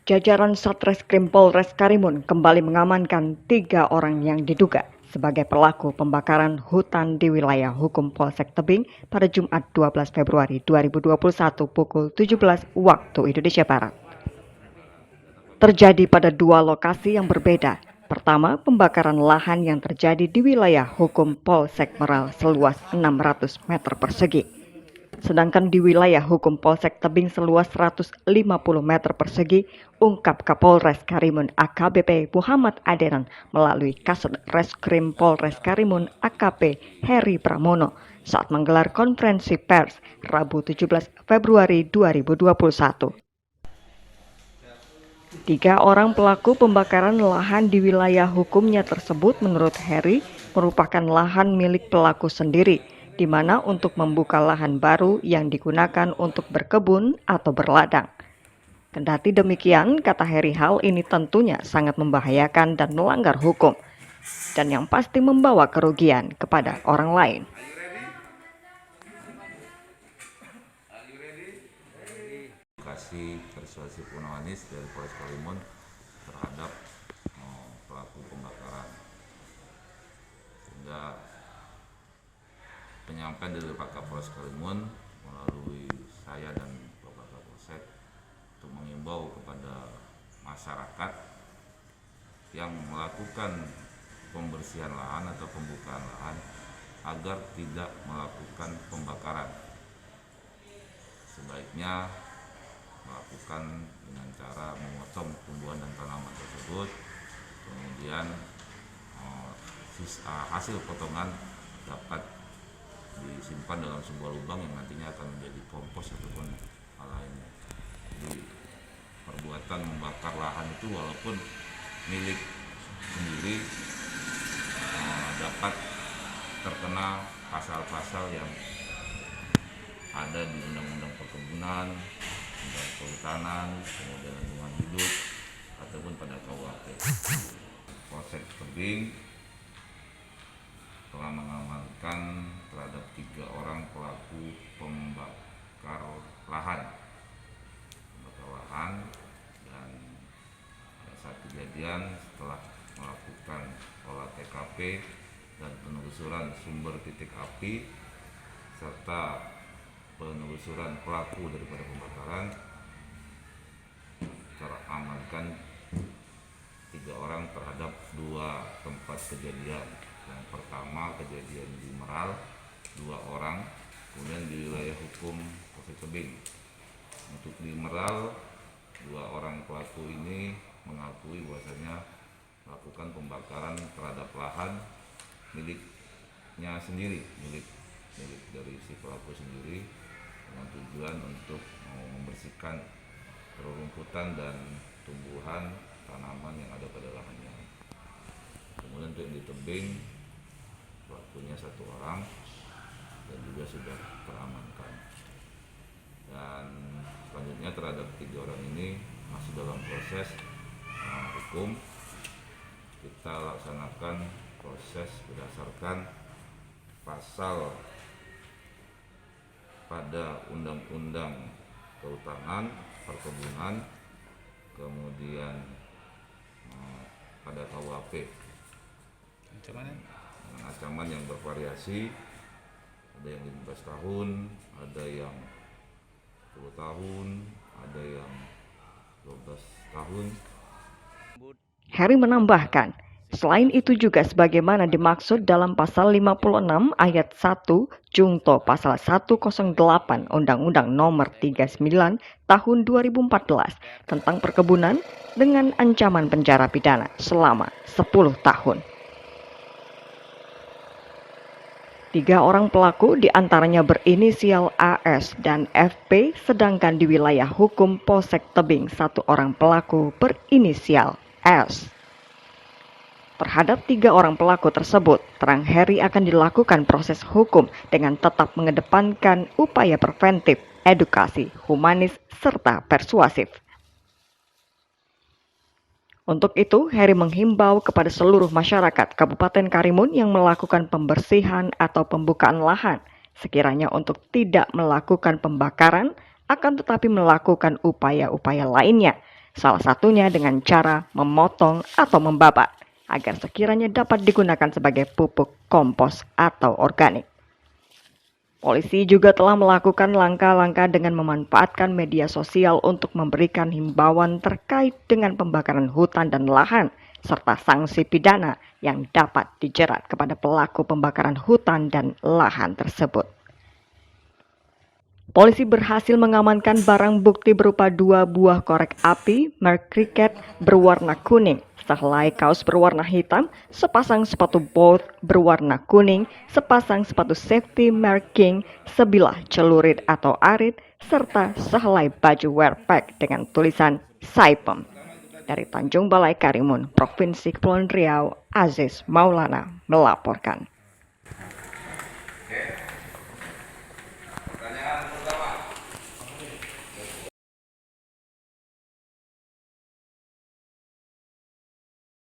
Jajaran Satreskrim Polres Karimun kembali mengamankan 3 orang yang diduga sebagai pelaku pembakaran hutan di wilayah hukum Polsek Tebing pada Jumat 12 Februari 2021 pukul 17 waktu Indonesia Barat. Terjadi pada 2 lokasi yang berbeda. Pertama, pembakaran lahan yang terjadi di wilayah hukum Polsek Meral seluas 600 meter persegi. Sedangkan di wilayah hukum Polsek Tebing seluas 150 meter persegi, ungkap Kapolres Karimun AKBP Muhammad Adenan melalui Kasat Reskrim Polres Karimun AKP Heri Pramono saat menggelar konferensi pers Rabu 17 Februari 2021. 3 orang pelaku pembakaran lahan di wilayah hukumnya tersebut menurut Heri merupakan lahan milik pelaku sendiri, di mana untuk membuka lahan baru yang digunakan untuk berkebun atau berladang. Kendati demikian, kata Heri, hal ini tentunya sangat membahayakan dan melanggar hukum, dan yang pasti membawa kerugian kepada orang lain. Persuasif Unawanis dari Polres Karimun terhadap pelaku pembakaran, sehingga penyampaian dari Pak Kapolres Karimun melalui saya dan Bapak Kapolsek untuk mengimbau kepada masyarakat yang melakukan pembersihan lahan atau pembukaan lahan agar tidak melakukan pembakaran. Sebaiknya melakukan dengan cara memotong tumbuhan dan tanaman tersebut, kemudian hasil potongan dapat disimpan dalam sebuah lubang yang nantinya akan menjadi kompos ataupun hal lainnya. Jadi perbuatan membakar lahan itu walaupun milik sendiri dapat terkena pasal-pasal yang ada di Undang-Undang Perkebunan, Undang Kehutanan, kemudian lingkungan hidup, ataupun pada KUHP. Polsek Tebing telah mengamankan terhadap 3 orang pelaku pembakar lahan, dan pada saat kejadian setelah melakukan olah TKP dan penelusuran sumber titik api serta penelusuran pelaku daripada pembakaran, teramankan 3 orang terhadap 2 tempat kejadian. Yang pertama kejadian di Meral 2 orang, kemudian di wilayah hukum Polsek Tebing. Untuk di Meral 2 orang pelaku ini mengakui bahwasanya melakukan pembakaran terhadap lahan miliknya sendiri, milik dari si pelaku sendiri, dengan tujuan untuk membersihkan rerumputan dan tumbuhan tanaman yang ada pada lahannya. Kemudian untuk yang di Tebing, pelakunya 1 orang dan juga sudah teramankan. Dan selanjutnya terhadap 3 orang ini masih dalam proses hukum. Kita laksanakan proses berdasarkan pasal pada Undang-Undang Kehutanan, Perkebunan, kemudian pada KUHP dengan ancaman yang bervariasi, ada yang 15 tahun, ada yang 10 tahun, ada yang 12 tahun. Heri menambahkan, selain itu juga sebagaimana dimaksud dalam pasal 56 ayat 1 Jungto pasal 108 Undang-Undang Nomor 39 Tahun 2014 tentang perkebunan dengan ancaman penjara pidana selama 10 tahun. 3 orang pelaku diantaranya berinisial AS dan FP, sedangkan di wilayah hukum Polsek Tebing 1 orang pelaku berinisial S. Terhadap 3 orang pelaku tersebut, terang Heri akan dilakukan proses hukum dengan tetap mengedepankan upaya preventif, edukasi, humanis, serta persuasif. Untuk itu, Heri menghimbau kepada seluruh masyarakat Kabupaten Karimun yang melakukan pembersihan atau pembukaan lahan, sekiranya untuk tidak melakukan pembakaran, akan tetapi melakukan upaya-upaya lainnya, salah satunya dengan cara memotong atau membabak agar sekiranya dapat digunakan sebagai pupuk kompos atau organik. Polisi juga telah melakukan langkah-langkah dengan memanfaatkan media sosial untuk memberikan himbauan terkait dengan pembakaran hutan dan lahan, serta sanksi pidana yang dapat dijerat kepada pelaku pembakaran hutan dan lahan tersebut. Polisi berhasil mengamankan barang bukti berupa 2 buah korek api merek Cricket berwarna kuning, sehelai kaos berwarna hitam, sepasang sepatu boot berwarna kuning, sepasang sepatu safety merek King, sebilah celurit atau arit, serta sehelai baju wearpack dengan tulisan Saipem. Dari Tanjung Balai Karimun, Provinsi Kepulauan Riau, Aziz Maulana melaporkan.